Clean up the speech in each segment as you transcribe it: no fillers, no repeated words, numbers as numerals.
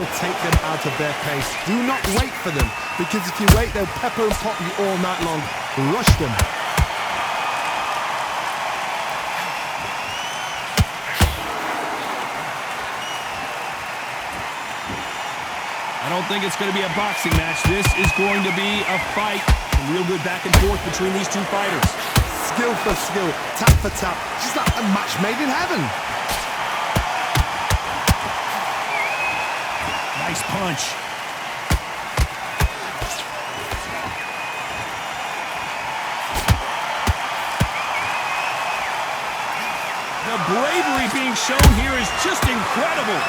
Take them out of their pace. Do not wait for them, because if you wait, they'll pepper and pop you all night long. Rush them. I don't think it's going to be a boxing match. This is going to be a fight. Some real good back and forth between these two fighters. Skill for skill, tap for tap. Just like a match made in heaven. Nice punch. The bravery being shown here is just incredible.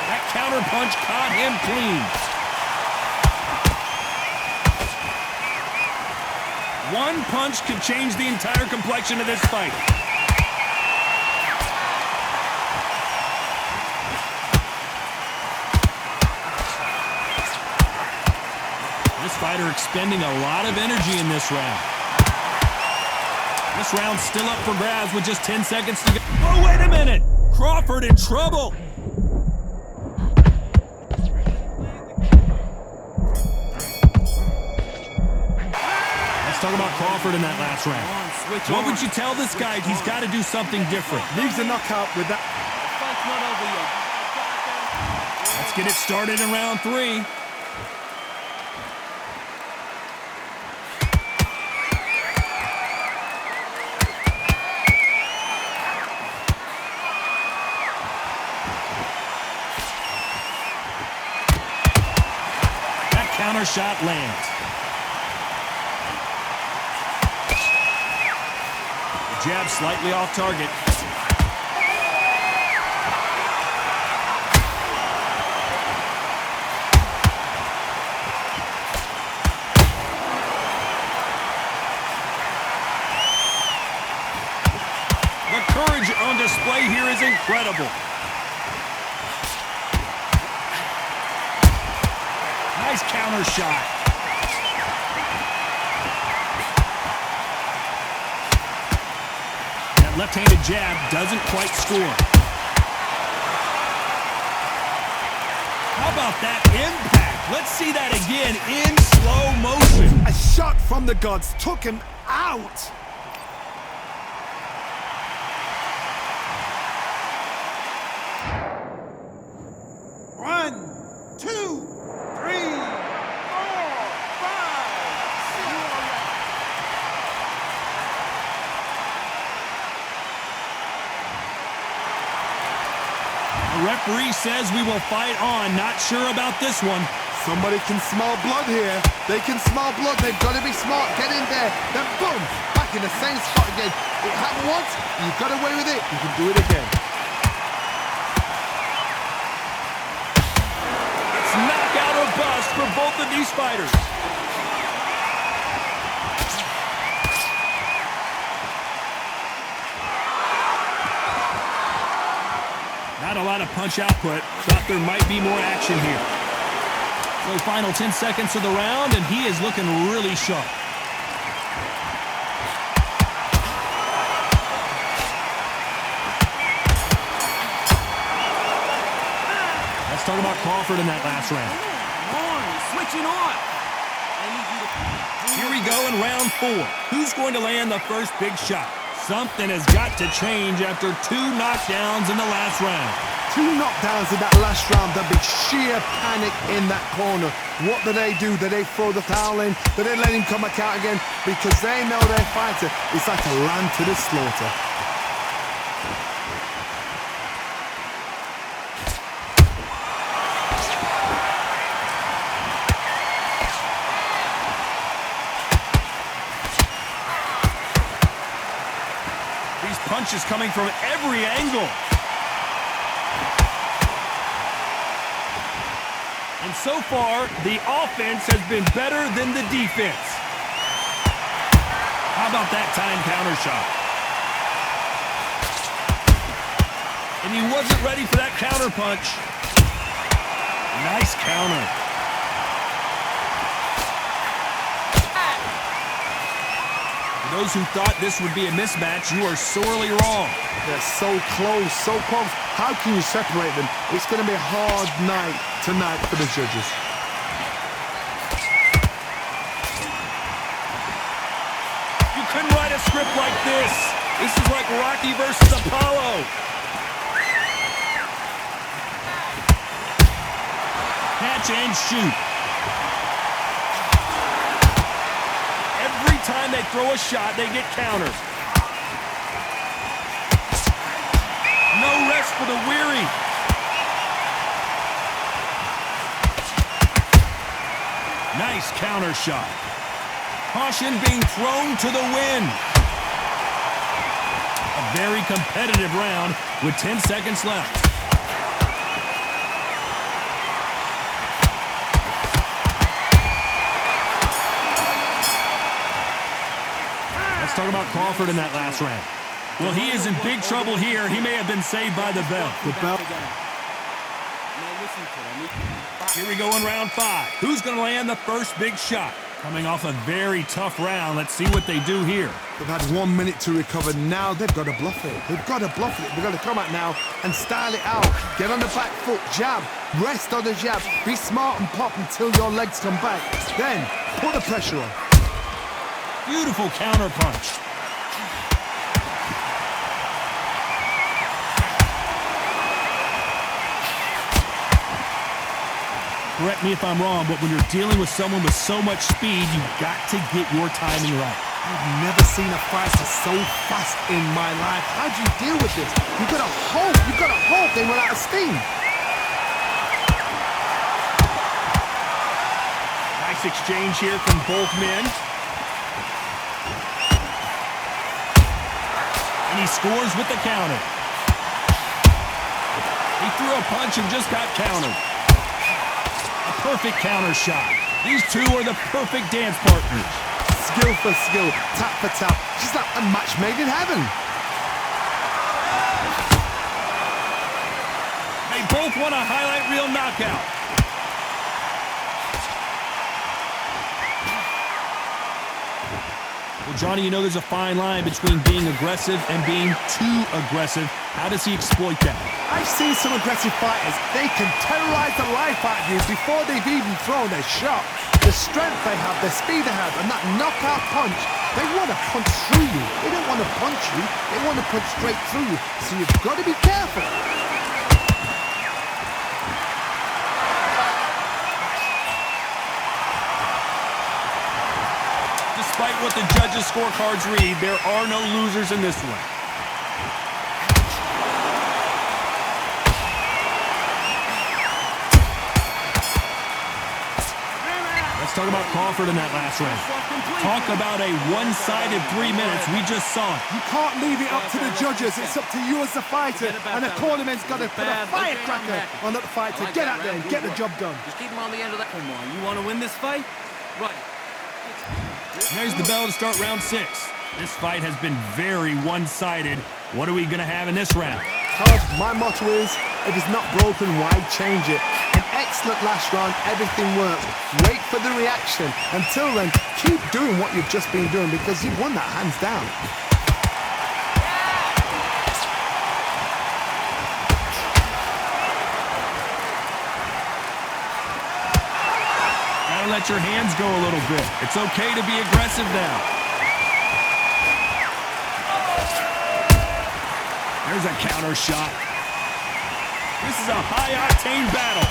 That counter punch caught him clean. One punch could change the entire complexion of this fight. This fighter expending a lot of energy in this round. This round's still up for grabs with just 10 seconds to go. Oh, wait a minute! Crawford in trouble! Let's talk about Crawford in that last round. What would you tell this guy? He's got to do something different. Leaves a knockout with that. Let's get it started in round 3. Counter shot lands. The jab slightly off target. The courage on display here is incredible. Nice counter shot. That left-handed jab doesn't quite score. How about that impact? Let's see that again in slow motion. A shot from the gods took him out. The referee says we will fight on. Not sure about this one. Somebody can smell blood here. They can smell blood. They've got to be smart. Get in there. Then boom, back in the same spot again. It happened once. You got away with it. You can do it again. It's knockout or bust for both of these fighters. Not a lot of punch output. Thought there might be more action here. So final 10 seconds of the round, and he is looking really sharp. Let's talk about Crawford in that last round. Switching on. Here we go in round 4. Who's going to land the first big shot? Something has got to change after 2 knockdowns in the last round. 2 knockdowns in that last round. There'll be sheer panic in that corner. What do? Do they throw the towel in? Do they let him come back out again? Because they know their fighter is like a lamb to the slaughter. Punches coming from every angle. And so far, the offense has been better than the defense. How about that time counter shot? And he wasn't ready for that counter punch. Nice counter. Those who thought this would be a mismatch, you are sorely wrong. They're so close, so close. How can you separate them? It's going to be a hard night tonight for the judges. You couldn't write a script like this. This is like Rocky versus Apollo. Catch and shoot. Every time they throw a shot, they get countered. No rest for the weary. Nice counter shot. Caution being thrown to the wind. A very competitive round with 10 seconds left. Let's talk about Crawford in that last round. Well, he is in big trouble here. He may have been saved by the bell. The bell. Here we go in round 5. Who's going to land the first big shot? Coming off a very tough round. Let's see what they do here. They've had 1 minute to recover. Now they've got to bluff it. They've got to bluff it. They've got to come out now and style it out. Get on the back foot, jab, rest on the jab. Be smart and pop until your legs come back. Then put the pressure on. Beautiful counter punch. Correct me if I'm wrong, but when you're dealing with someone with so much speed, you've got to get your timing right. I've never seen a fighter so fast in my life. How do you deal with this? You've got to hope they run out of steam. Nice exchange here from both men. And he scores with the counter. He threw a punch and just got countered. A perfect counter shot. These two are the perfect dance partners. Skill for skill, tap for tap. Just like a match made in heaven. They both want a highlight reel knockout. Well, Johnny, you know there's a fine line between being aggressive and being too aggressive. How does he exploit that? I've seen some aggressive fighters. They can terrorize the life out of you before they've even thrown their shot. The strength they have, the speed they have, and that knockout punch, they want to punch through you. They don't want to punch you. They want to punch straight through you. So you've got to be careful. Despite what the judges' scorecards read, there are no losers in this one. Let's talk about Crawford in that last round. Talk about a one-sided 3 minutes. We just saw it. You can't leave it up to the judges. It's up to you as the fighter. And the cornerman's got to put a firecracker on that fighter. Get out there and get the job done. Just keep him on the end of that. Come on, you want to win this fight? Right. There's the bell to start round 6. This fight has been very one-sided. What are we going to have in this round? Todd, my motto is, if it's not broken, why change it? An excellent last round, everything worked. Wait for the reaction. Until then, keep doing what you've just been doing because you've won that hands down. Gotta let your hands go a little bit. It's okay to be aggressive now. There's a counter shot. This is a high-octane battle.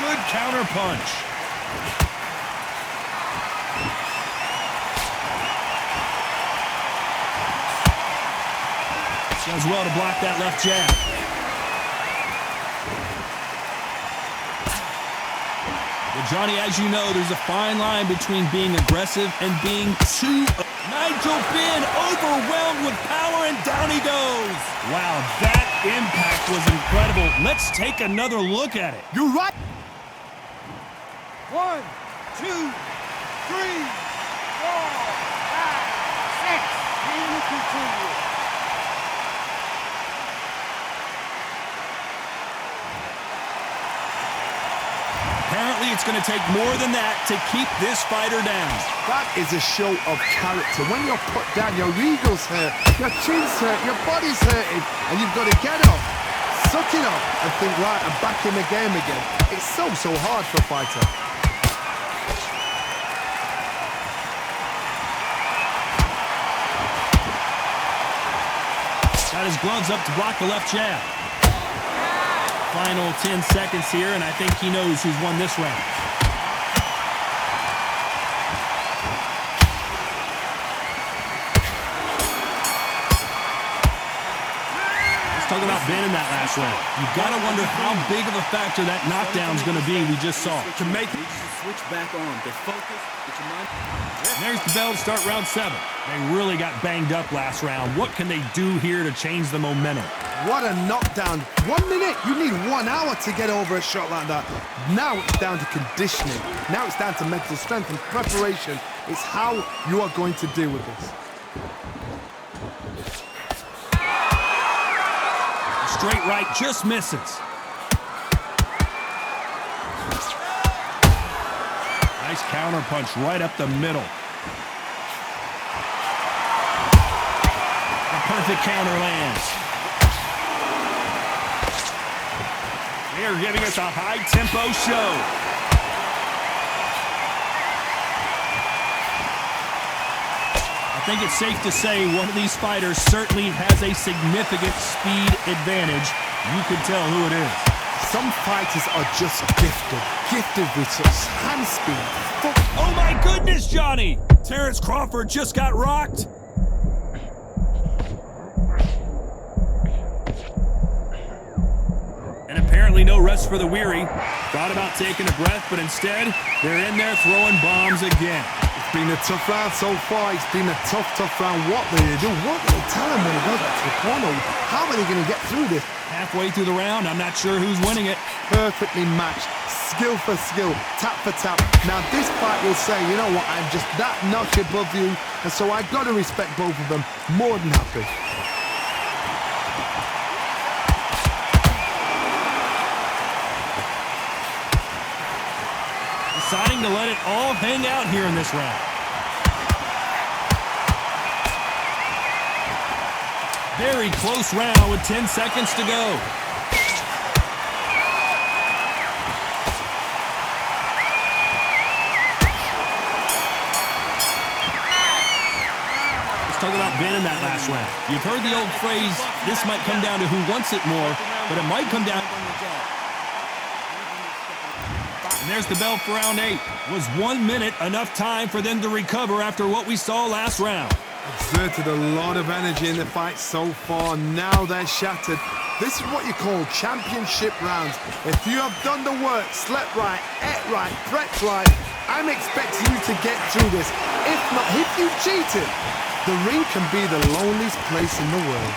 Good counter punch. Does well to block that left jab. Well, Johnny, as you know, there's a fine line between being aggressive and being too... Nigel Benn overwhelmed with power, and down he goes. Wow, that impact was incredible. Let's take another look at it. You're right. 1, 2, 3, 4, 5, 6. And we continue. Apparently Apparently, it's going to take more than that to keep this fighter down. That is a show of character. When you're put down, your ego's hurt, your chin's hurt, your body's hurting, and you've got to get up, suck it up, and think, right, I'm back in the game again. It's so hard for a fighter. Got his gloves up to block the left jab. Final 10 seconds here, and I think he knows who's won this round. Let's talk about Ben in that last round. You've got to wonder how big of a factor that knockdown's going to be we just saw. To make it, switch back on. They focus. Get your mind. And there's the bell to start round 7. They really got banged up last round. What can they do here to change the momentum? What a knockdown. 1 minute, you need 1 hour to get over a shot like that. Now it's down to conditioning. Now it's down to mental strength and preparation. It's how you are going to deal with this. Straight right just misses. Nice counter punch right up the middle. A perfect counter lands. They are giving us a high-tempo show. I think it's safe to say one of these fighters certainly has a significant speed advantage. You can tell who it is. Some fighters are just gifted with such hand speed. Oh my goodness, Johnny! Terrence Crawford just got rocked. And apparently no rest for the weary. Thought about taking a breath, but instead, they're in there throwing bombs again. It's been a tough round so far. It's been a tough round. What do they do? What do they tell him when he goes back to the corner? How are they going to get through this? Halfway through the round, I'm not sure who's winning it. Perfectly matched. Skill for skill. Tap for tap. Now this fight will say, you know what, I'm just that notch above you. And so I've got to respect both of them. More than happy. Deciding to let it all hang out here in this round. Very close round with 10 seconds to go. Let's talk about Ben in that last round. You've heard the old phrase, this might come down to who wants it more, but it might come down... And there's the bell for round 8. Was 1 minute enough time for them to recover after what we saw last round? Exerted a lot of energy in the fight so far. Now they're shattered. This is what you call championship rounds. If you have done the work, slept right, ate right, prepped right, I'm expecting you to get through this. If not, if you've cheated, the ring can be the loneliest place in the world.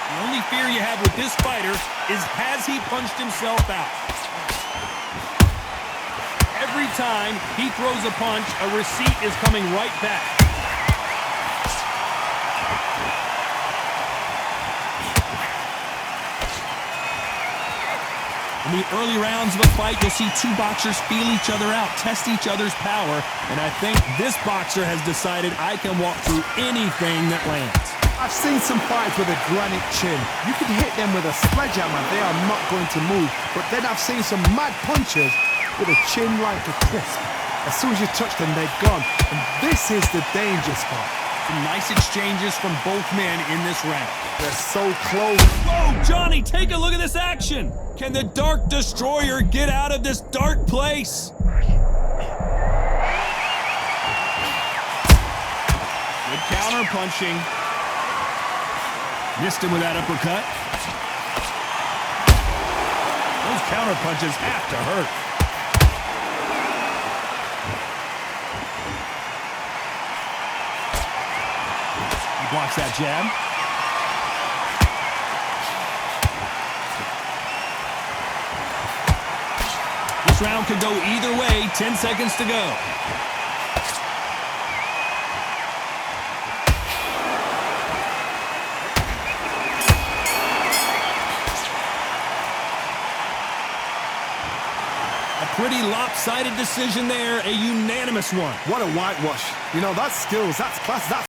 The only fear you have with this fighter is, has he punched himself out? Every time he throws a punch, a receipt is coming right back. In the early rounds of a fight, you'll see two boxers feel each other out, test each other's power, and I think this boxer has decided I can walk through anything that lands. I've seen some fights with a granite chin. You can hit them with a sledgehammer, they are not going to move. But then I've seen some mad punchers with a chin like a crisp. As soon as you touch them, they're gone. And this is the danger spot. Some nice exchanges from both men in this round. They're so close. Whoa, Johnny, take a look at this action. Can the Dark Destroyer get out of this dark place? Good counter punching. Missed him with that uppercut. Those counter punches have to hurt. He blocks that jab. This round could go either way. 10 seconds to go. Pretty lopsided decision there, a unanimous one. What a whitewash. You know, that's skills, that's class, that's